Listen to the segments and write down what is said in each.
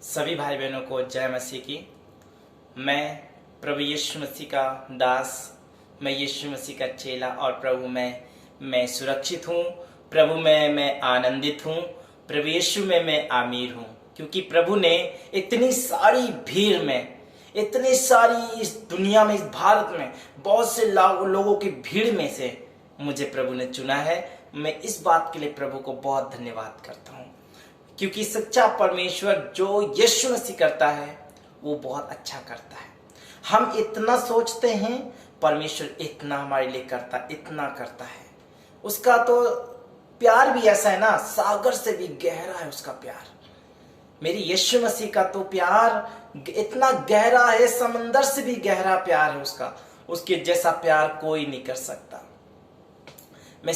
सभी भाई बहनों को जय मसीह की। मैं प्रभु यीशु मसीह का दास, मैं यीशु मसीह का चेला और प्रभु में मैं सुरक्षित हूँ। प्रभु में मैं आनंदित हूँ। प्रभु यीशु में मैं आमीर हूँ, क्योंकि प्रभु ने इतनी सारी भीड़ में, इतनी सारी इस दुनिया में, इस भारत में बहुत से लोगों की भीड़ में से मुझे प्रभु ने चुना है। मैं इस बात के लिए प्रभु को बहुत धन्यवाद करता हूँ, क्योंकि सच्चा परमेश्वर जो यीशु मसीह करता है वो बहुत अच्छा करता है। हम इतना सोचते हैं, परमेश्वर इतना हमारे लिए करता, इतना करता है। उसका तो प्यार भी ऐसा है ना, सागर से भी गहरा है उसका प्यार। मेरी यीशु मसीह का तो प्यार इतना गहरा है, समंदर से भी गहरा प्यार है उसका। उसके जैसा प्यार कोई नहीं कर सकता। मैं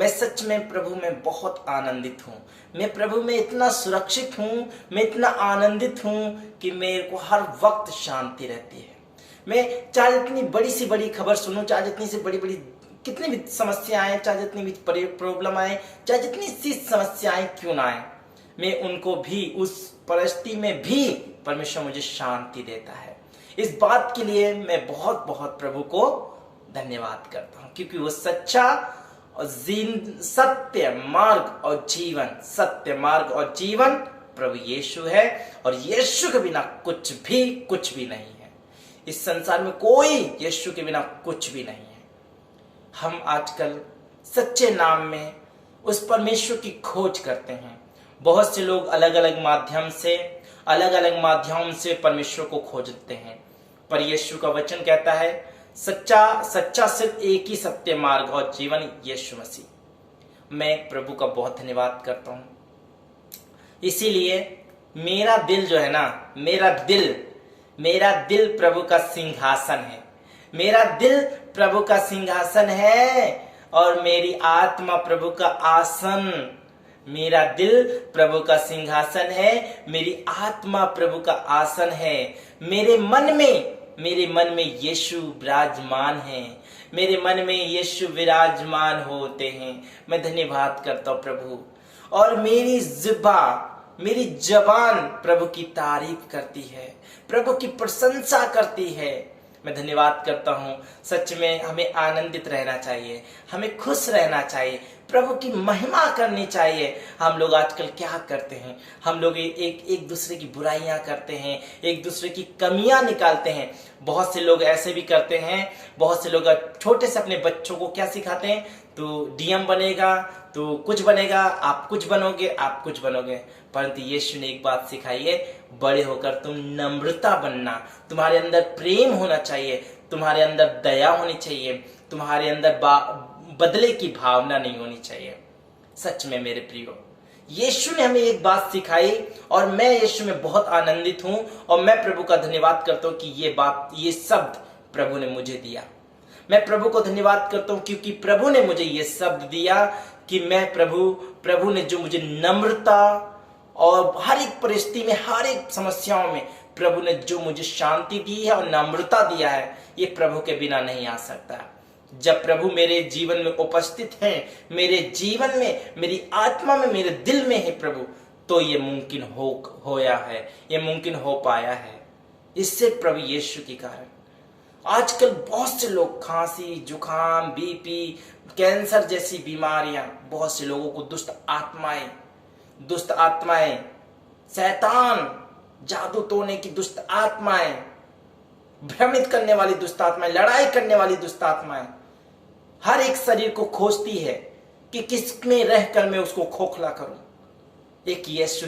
सच में प्रभु में बहुत आनंदित हूँ। मैं प्रभु में इतना सुरक्षित हूँ, मैं इतना आनंदित हूँ कि मेरे को हर वक्त शांति रहती है। मैं चाहे जितनी बड़ी से बड़ी खबर सुनूं, चाहे जितनी से बड़ी बड़ी कितनी भी समस्या आए, चाहे जितनी भी प्रॉब्लम आए, चाहे जितनी सी समस्याएं क्यों ना आए, मैं उनको भी, उस परिस्थिति में भी परमेश्वर मुझे शांति देता है। इस बात के लिए मैं बहुत बहुत प्रभु को धन्यवाद करता हूँ, क्योंकि वो सच्चा और सत्य मार्ग और जीवन प्रभु यीशु है। और यीशु के बिना कुछ भी नहीं है। इस संसार में कोई यीशु के बिना कुछ भी नहीं है। हम आजकल सच्चे नाम में उस परमेश्वर की खोज करते हैं। बहुत से लोग अलग अलग माध्यम से परमेश्वर को खोजते हैं, पर यीशु का वचन कहता है सच्चा सिर्फ एक ही सत्य मार्ग और जीवन यीशु मसीह। मैं प्रभु का बहुत धन्यवाद करता हूँ। इसीलिए मेरा दिल जो है ना, मेरा दिल प्रभु का सिंहासन है। मेरा दिल प्रभु का सिंहासन है और मेरी आत्मा प्रभु का आसन। मेरा दिल प्रभु का सिंहासन है, मेरी आत्मा प्रभु का आसन है। मेरे मन में यीशु विराजमान है। मेरे मन में यीशु विराजमान होते हैं। मैं धन्यवाद करता हूँ प्रभु। और मेरी जबान प्रभु की तारीफ करती है, प्रभु की प्रशंसा करती है। मैं धन्यवाद करता हूँ। सच में हमें आनंदित रहना चाहिए, हमें खुश रहना चाहिए, प्रभु की महिमा करनी चाहिए। हम लोग आजकल क्या करते हैं? हम लोग एक दूसरे की बुराइयां करते हैं, एक दूसरे की कमियां निकालते हैं। बहुत से लोग ऐसे भी करते हैं। बहुत से लोग छोटे से अपने बच्चों को क्या सिखाते हैं? तो डीएम बनेगा, तो कुछ बनेगा, आप कुछ बनोगे। परंतु यीशु ने एक बात सिखाई है, बड़े होकर तुम नम्रता बनना। तुम्हारे अंदर प्रेम होना चाहिए, तुम्हारे अंदर दया होनी चाहिए, तुम्हारे अंदर बदले की भावना नहीं होनी चाहिए। सच में मेरे प्रियो, यीशु ने हमें एक बात सिखाई और मैं यीशु में बहुत आनंदित हूं। और मैं प्रभु का धन्यवाद करता हूं कि ये शब्द प्रभु ने मुझे दिया। मैं प्रभु को धन्यवाद करता हूं क्योंकि प्रभु ने मुझे ये शब्द दिया कि मैं प्रभु ने जो मुझे नम्रता और हर एक परिस्थिति में, हर एक समस्याओं में प्रभु ने जो मुझे शांति दी है और नम्रता दिया है, ये प्रभु के बिना नहीं आ सकता। जब प्रभु मेरे जीवन में उपस्थित हैं, मेरे जीवन में, मेरी आत्मा में, मेरे दिल में है प्रभु, तो ये मुमकिन होया है, ये मुमकिन हो पाया है। इससे प्रभु यीशु के कारण। आजकल बहुत से लोग खांसी, जुकाम, बीपी, कैंसर जैसी बीमारियां, बहुत से लोगों को दुष्ट आत्माएं, शैतान, जादू टोने की दुष्ट आत्माएं, भ्रमित करने वाली दुष्ट आत्माएं, लड़ाई करने वाली दुष्ट आत्माएं हर एक शरीर को खोजती है कि किसमें रहकर मैं उसको खोखला करूं। एक यीशु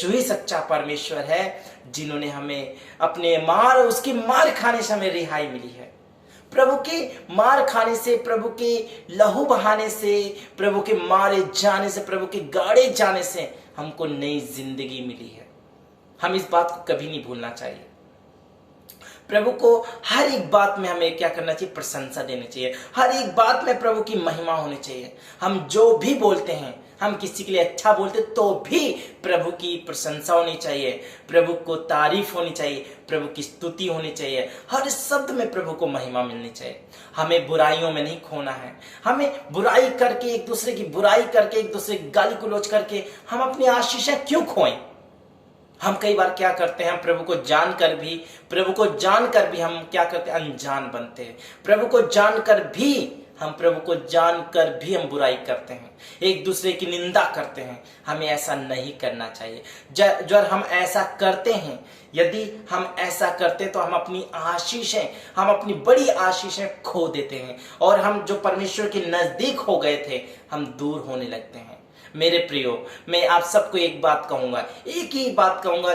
ही सच्चा परमेश्वर है, जिन्होंने हमें उसकी मार खाने से हमें रिहाई मिली है। प्रभु के मार खाने से, प्रभु के लहू बहाने से, प्रभु के मारे जाने से, प्रभु के गाड़े जाने से हमको नई जिंदगी मिली है। हम इस बात को कभी नहीं भूलना चाहिए। प्रभु को हर एक बात में हमें क्या करना चाहिए? प्रशंसा देनी चाहिए। हर एक बात में प्रभु की महिमा होनी चाहिए। हम जो भी बोलते हैं, हम किसी के लिए अच्छा बोलते तो भी प्रभु की प्रशंसा होनी चाहिए, प्रभु को तारीफ होनी चाहिए, प्रभु की स्तुति होनी चाहिए। हर शब्द में प्रभु को महिमा मिलनी चाहिए। हमें बुराइयों में नहीं खोना है। हमें बुराई करके, एक दूसरे की बुराई करके, एक दूसरे की गाली गलौज करके हम अपनी आशीषें क्यों खोएं? हम कई बार क्या करते हैं, हम प्रभु को जानकर भी हम क्या करते हैं, अनजान बनते हैं। प्रभु को जानकर भी हम बुराई करते हैं, एक दूसरे की निंदा करते हैं। हमें ऐसा नहीं करना चाहिए। जब हम ऐसा करते हैं, यदि हम ऐसा करते हैं तो हम अपनी बड़ी आशीषें खो देते हैं, और हम जो परमेश्वर के नजदीक हो गए थे, हम दूर होने लगते हैं। मेरे प्रियो, मैं आप सबको एक ही बात कहूंगा,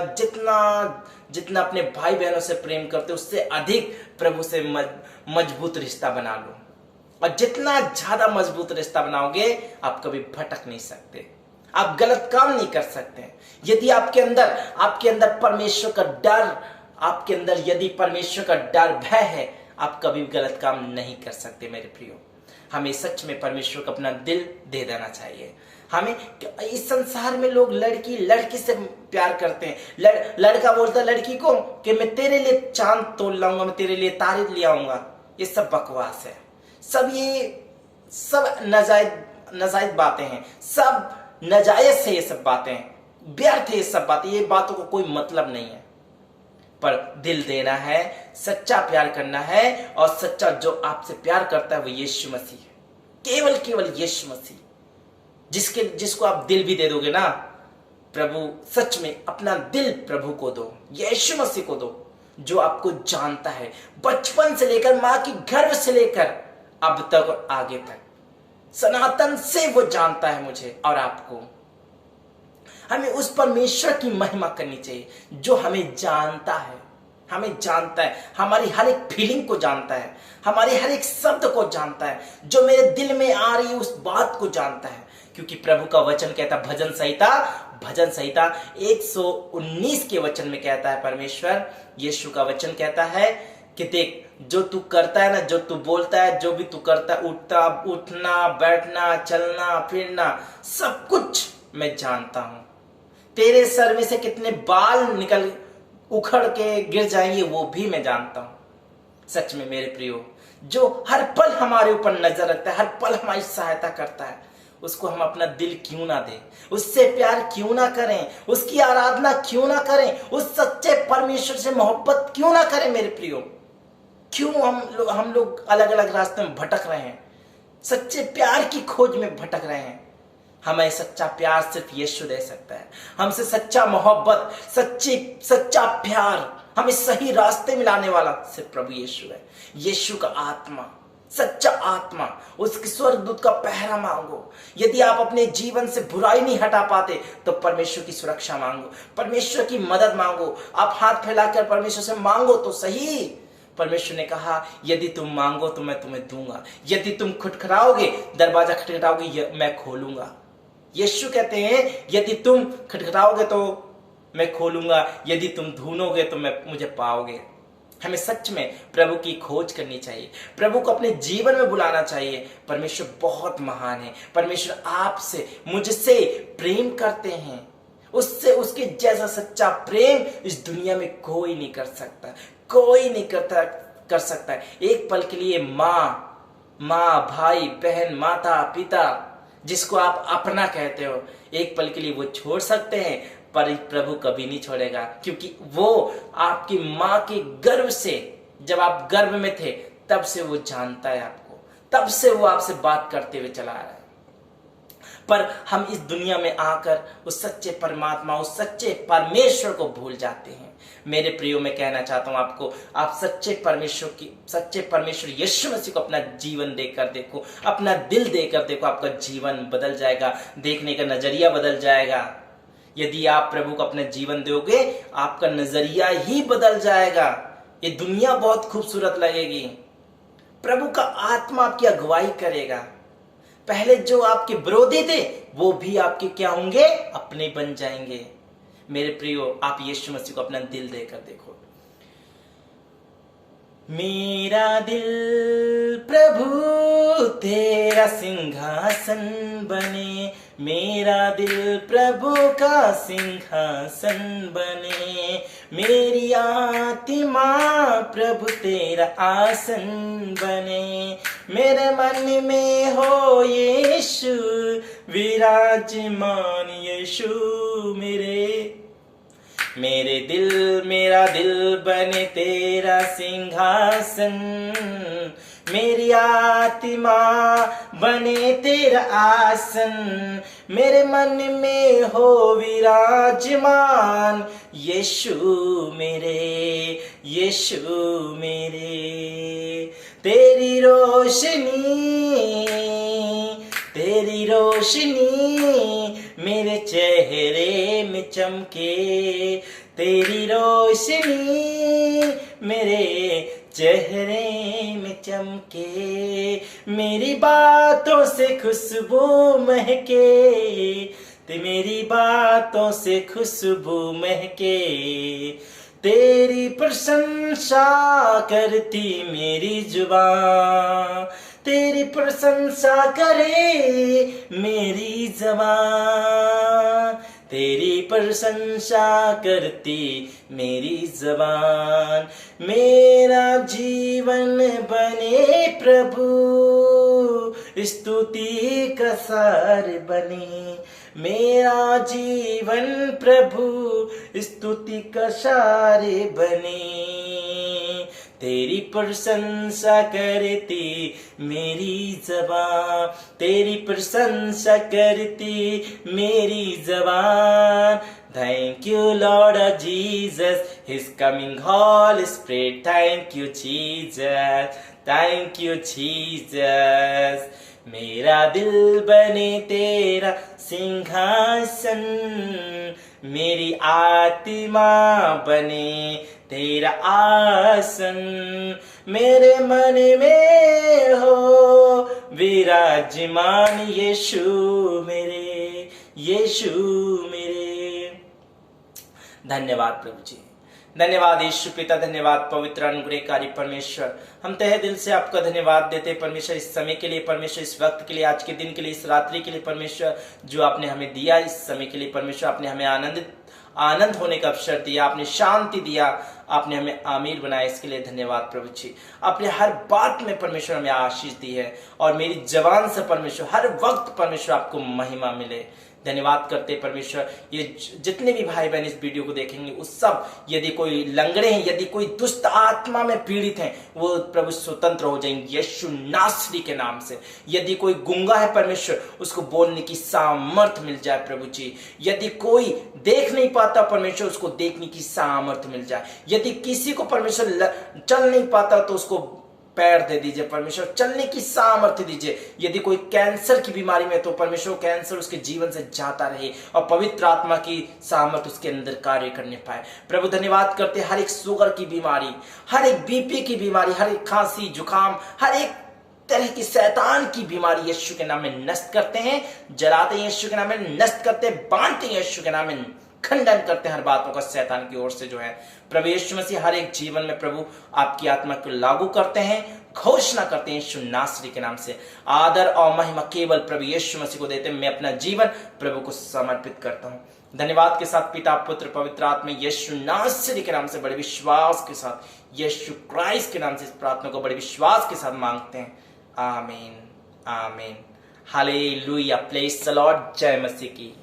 जितना अपने भाई बहनों से प्रेम करते उससे अधिक प्रभु से मजबूत रिश्ता बना लो। और जितना ज्यादा मजबूत रिश्ता बनाओगे, आप कभी भटक नहीं सकते, आप गलत काम नहीं कर सकते। यदि आपके अंदर परमेश्वर का डर, यदि परमेश्वर का डर, भय है, आप कभी गलत काम नहीं कर सकते। मेरे प्रियो, हमें सच में परमेश्वर को अपना दिल दे देना चाहिए। हमें इस संसार में लोग लड़की से प्यार करते हैं। लड़का बोलता है लड़की को कि मैं तेरे लिए चांद तोड़ लाऊंगा, मैं तेरे लिए तारे ले आऊंगा। ये सब बकवास है, सब नाजायज बातें हैं, सब नाजायज है, ये सब बातें व्यर्थ है, ये सब बातें, ये बातों को कोई मतलब नहीं है। पर दिल देना है, सच्चा प्यार करना है, और सच्चा जो आपसे प्यार करता है वो यीशु मसीह है, केवल यीशु मसीह। जिसको आप दिल भी दे दोगे ना, प्रभु सच में अपना दिल प्रभु को दो, यीशु मसीह को दो, जो आपको जानता है बचपन से लेकर, मां की गर्भ से लेकर अब तक और आगे तक, सनातन से वो जानता है मुझे और आपको। हमें उस परमेश्वर की महिमा करनी चाहिए जो हमें जानता है, हमारी हर एक फीलिंग को जानता है, हमारे हर एक शब्द को जानता है, जो मेरे दिल में आ रही है उस बात को जानता है। क्योंकि प्रभु का वचन कहता है, भजन संहिता 119 के वचन में कहता है परमेश्वर, यीशु का वचन कहता है कि देख, जो तू करता है ना, जो तू बोलता है, जो भी तू करता है, उठना बैठना चलना फिरना, सब कुछ मैं जानता हूं। तेरे सर में से कितने बाल निकल उखड़ के गिर जाएंगे वो भी मैं जानता हूं। सच में मेरे प्रियो, जो हर पल हमारे ऊपर नजर रखता है, हर पल हमारी सहायता करता है, उसको हम अपना दिल क्यों ना दें, उससे प्यार क्यों ना करें, उसकी आराधना क्यों ना करें, उस सच्चे परमेश्वर से मोहब्बत क्यों ना करें। मेरे प्रियो, क्यों हम लोग अलग अलग रास्ते में भटक रहे हैं, सच्चे प्यार की खोज में भटक रहे हैं। हमें सच्चा प्यार सिर्फ यीशु दे सकता है। हमसे सच्चा मोहब्बत, सच्चा प्यार, हमें सही रास्ते में लाने वाला सिर्फ प्रभु यीशु है। यीशु का आत्मा, सच्चा आत्मा, उसके स्वर्गदूत का पहरा मांगो। यदि आप अपने जीवन से बुराई नहीं हटा पाते तो परमेश्वर की सुरक्षा मांगो, परमेश्वर की मदद मांगो। आप हाथ फैलाकर परमेश्वर से मांगो तो सही। परमेश्वर ने कहा, यदि तुम मांगो तो मैं तुम्हें दूंगा, यदि तुम खटखटाओगे, दरवाजा खटखटाओगे, मैं खोलूंगा। यीशु कहते हैं, यदि तुम खटखटाओगे तो मैं खोलूंगा, यदि तुम ढूंढोगे तो मुझे पाओगे। हमें सच में प्रभु की खोज करनी चाहिए, प्रभु को अपने जीवन में बुलाना चाहिए। परमेश्वर बहुत महान है। परमेश्वर आपसे, मुझसे प्रेम करते हैं। उसके जैसा सच्चा प्रेम इस दुनिया में कोई नहीं कर सकता, कोई नहीं कर सकता। एक पल के लिए माँ भाई बहन माता पिता जिसको आप अपना कहते हो, एक पल के लिए वो छोड़ सकते हैं, पर प्रभु कभी नहीं छोड़ेगा। क्योंकि वो आपकी माँ के गर्भ से, जब आप गर्भ में थे तब से वो जानता है आपको, तब से वो आपसे बात करते हुए चला आ रहा है। पर हम इस दुनिया में आकर उस सच्चे परमात्मा, उस सच्चे परमेश्वर को भूल जाते हैं। मेरे प्रियो, मैं कहना चाहता हूं आपको, आप सच्चे परमेश्वर यीशु मसीह को अपना जीवन देकर देखो, अपना दिल देकर देखो, आपका जीवन बदल जाएगा, देखने का नजरिया बदल जाएगा। यदि आप प्रभु को अपना जीवन दोगे, आपका नजरिया ही बदल जाएगा। ये दुनिया बहुत खूबसूरत लगेगी। प्रभु का आत्मा आपकी अगुवाई करेगा। पहले जो आपके विरोधी थे वो भी आपके क्या होंगे, अपने बन जाएंगे। मेरे प्रियो, आप यीशु मसीह को अपना दिल देकर देखो। मेरा दिल प्रभु तेरा सिंहासन बने, मेरा दिल प्रभु का सिंहासन बने, मेरी आत्मा प्रभु तेरा आसन बने, मेरे मन में हो यीशु विराजमान, यीशु मेरे मेरा दिल बने तेरा सिंहासन, मेरी आत्मा बने तेरा आसन, मेरे मन में हो विराजमान, यीशु मेरे, यीशु मेरे। तेरी रोशनी मेरे चेहरे में चमके, तेरी रोशनी मेरे चेहरे में चमके, मेरी बातों से खुशबू महके, ते मेरी बातों से खुशबू महके, तेरी प्रशंसा करती मेरी जुबान, तेरी प्रशंसा करे मेरी ज़बान, तेरी प्रशंसा करती मेरी ज़बान। मेरा जीवन बने प्रभु स्तुति का सार बने, मेरा जीवन प्रभु स्तुति का सार बने, तेरी प्रशंसा करती मेरी ज़बान, तेरी प्रशंसा करती मेरी ज़बान। Thank you Lord Jesus, His coming Holy Spirit. Thank you Jesus, thank you Jesus। मेरा दिल बने तेरा सिंहासन, मेरी आत्मा बने तेरा आसन, मेरे मन में हो विराजमान, यीशु मेरे, यीशु मेरे। धन्यवाद प्रभु जी, धन्यवाद यीशु पिता, धन्यवाद पवित्र अनुग्रहकारी परमेश्वर। हम तहे दिल से आपका धन्यवाद देते हैं परमेश्वर, इस समय के लिए परमेश्वर, इस वक्त के लिए, आज के दिन के लिए, इस रात्रि के लिए परमेश्वर, जो आपने हमें दिया इस समय के लिए परमेश्वर। आपने हमें आनंद होने का अवसर दिया, आपने शांति दिया, आपने हमें आमीर बनाया, इसके लिए धन्यवाद प्रभु जी। आपने हर बात में परमेश्वर हमें आशीष दी है, और मेरी जबान से परमेश्वर हर वक्त परमेश्वर आपको महिमा मिले। धन्यवाद करते परमेश्वर। ये जितने भी भाई बहन इस वीडियो को देखेंगे उस सब, यदि कोई लंगड़े हैं, यदि कोई दुष्ट आत्मा में पीड़ित हैं, वो प्रभु स्वतंत्र हो जाएंगे यीशु नासरी के नाम से। यदि कोई गूंगा है परमेश्वर, उसको बोलने की सामर्थ मिल जाए प्रभु जी। यदि कोई देख नहीं पाता परमेश्वर, उसको देखने की सामर्थ मिल जाए। यदि किसी को परमेश्वर चल नहीं पाता तो उसको पैर दे दीजिए परमेश्वर, चलने की सामर्थ्य दीजिए। यदि कोई कैंसर की बीमारी में तो परमेश्वर कैंसर उसके जीवन से जाता रहे, और पवित्र आत्मा की सामर्थ्य उसके अंदर कार्य करने पाए। प्रभु धन्यवाद करते, हर एक शुगर की बीमारी, हर एक बीपी की बीमारी, हर एक खांसी जुकाम, हर एक तरह की शैतान की बीमारी यीशु के नाम में नष्ट करते हैं, जलाते हैं यीशु के नाम में, नष्ट करते हैं, बांधते हैं यीशु के नाम में, खंडन करते हैं हर बातों का शैतान की ओर से जो है। प्रभु यीशु मसीह हर एक जीवन में प्रभु आपकी आत्मा को लागू करते हैं, घोषणा करते हैं यीशु नासरी के नाम से। आदर और महिमा केवल प्रभु यीशु मसीह को देते हैं। मैं अपना जीवन प्रभु को समर्पित करता हूँ। धन्यवाद के साथ पिता पुत्र पवित्र आत्मा यीशु नासरी के नाम से बड़े विश्वास के साथ, यीशु क्राइस्ट के नाम से इस प्रार्थना को बड़े विश्वास के साथ मांगते हैं। आमीन, आमीन, हालेलुया, प्रेज़ द लॉर्ड। जय मसीह की।